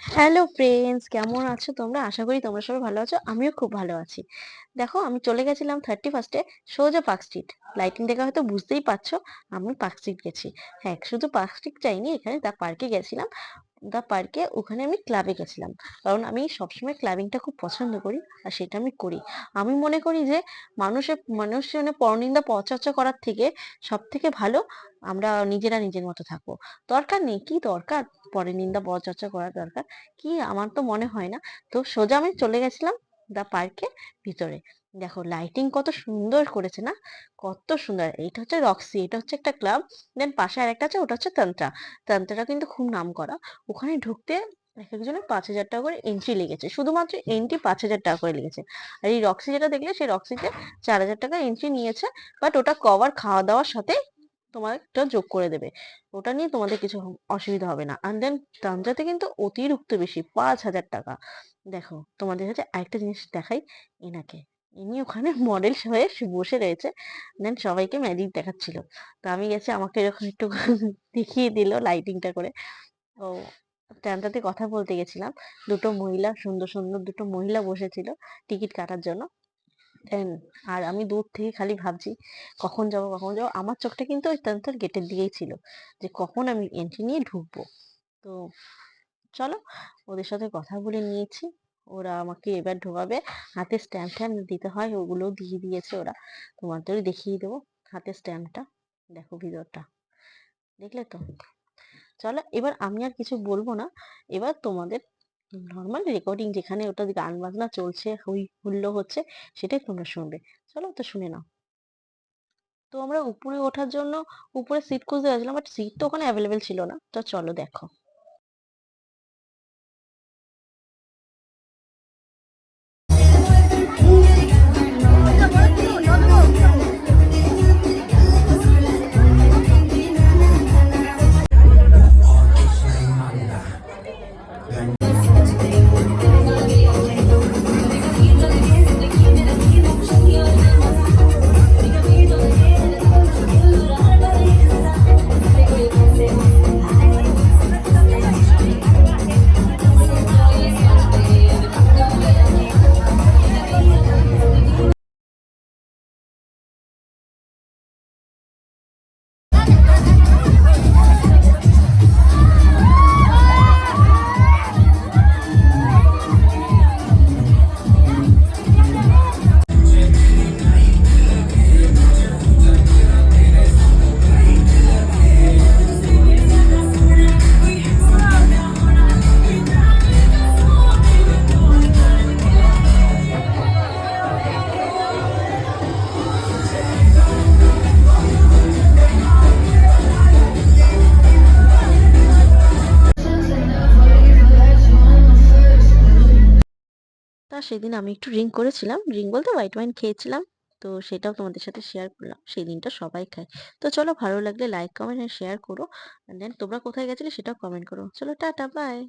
Hello friends, কেমন আছো তোমরা? আশা করি তোমরা সবাই ভালো আছো। আমিও খুব ভালো আছি। দেখো, আমি চলে গেছিলাম 31st সোজা পার্ক স্ট্রিট। লাইটিং দেখে হয়তো বুঝতেই পারছো আমি পার্ক স্ট্রিট গেছি। হ্যাঁ, শুধু পার্ক স্ট্রিট যাইনি, এখানে দা পার্কে গেছিলাম। দা পার্কে ওখানে আমি ক্লাবে গেছিলাম, কারণ আমি সবসময় ক্লাবিংটা খুব পছন্দ করি আর সেটা আমি করি। আমি মনে করি যে মানুষজনের পরনিন্দা পরচর্চা করার থেকে সব থেকে ভালো আমরা নিজেরা নিজের মতো থাকবো। দরকার নেই, কি দরকার পরে নিন্দা পরচর্চা করার দরকার কি? আমার তো মনে হয় না। তো সোজা আমি চলে গেছিলাম দা পার্কে ভিতরে। দেখো লাইটিং কত সুন্দর করেছে না, কত সুন্দর। এইটা হচ্ছে রক্সি, এটা হচ্ছে একটা ক্লাব। দেন পাশে আরেকটা আছে, ওটা হচ্ছে তন্ত্রা। তন্ত্রাটা কিন্তু খুব নাম করা। ওখানে ঢুকতে এক একজনের 5,000 টাকা করে এন্ট্রি লেগেছে, শুধুমাত্র এন্ট্রি 5,000 টাকা করে লেগেছে। আর এই রক্সি যেটা দেখলে, সেই রক্সিতে 4,000 টাকা এন্ট্রি নিয়েছে। বাট ওটা কভার খাওয়া দাওয়ার সাথে তোমার একটা যোগ করে দেবে। ওটা নিয়ে তোমাদের কিছু অসুবিধা হবে না। অ্যান্ড দেন তানজাতে কিন্তু অতিরিক্ত বেশি, 5,000 টাকা। দেখো তোমাদের কাছে আরেকটা জিনিস দেখাই। এনাকে, ইনি ওখানে মডেল হয়ে বসে রয়েছে। দেন সবাইকে ম্যাজিক দেখাচ্ছিল। তো আমি গেছি, আমাকে এরকম একটু দেখিয়ে দিল লাইটিংটা করে। তো ট্রেনটাতে কথা বলতে গেছিলাম। দুটো মহিলা, সুন্দর সুন্দর দুটো মহিলা বসেছিল টিকিট কাটার জন্য। দেন আর আমি দূর থেকে খালি ভাবছি কখন যাব কখন যাব। আমার চোখটা কিন্তু ওই তান্তার গেটের দিকেই ছিল, যে কখন আমি এন্ট্রি নিয়ে ঢুকবো। তো চলো, ওদের সাথে কথা বলে নিয়েছি। ওরা আমাকে এবার ঢোকাবে। হাতে স্ট্যাম্প ট্যাম্প দিতে হয়, ওগুলো দিয়ে দিয়েছে ওরা। তোমাদের দেখিয়ে দেবো হাতে স্ট্যাম্পটা। দেখো ভিতরটা, দেখলে তো? চলো, এবার আমি আর কিছু বলবো না। এবার তোমাদের নর্মাল রেকর্ডিং, যেখানে ওটা গান বাজনা চলছে, হই হুল্লো হচ্ছে, সেটাই তোমরা শুনবে। চলো তো শুনে নাও। তো আমরা উপরে ওঠার জন্য উপরে সিট খুঁজতে গেছিলাম, বাট সিট তো ওখানে অ্যাভেলেবেল ছিল না। তো চলো দেখো। তা সেদিন আমি একটু ড্রিঙ্ক করেছিলাম, ড্রিঙ্ক বলতে হোয়াইট ওয়াইন খেয়েছিলাম। তো সেটাও তোমাদের সাথে শেয়ার করলাম। সেই দিনটা সবাই খায়। তো চলো, ভালো লাগলে লাইক কমেন্ট এন্ড শেয়ার করো। দেন তোমরা কোথায় গেছিলে সেটাও কমেন্ট করো। চলো, টাটা, বাই।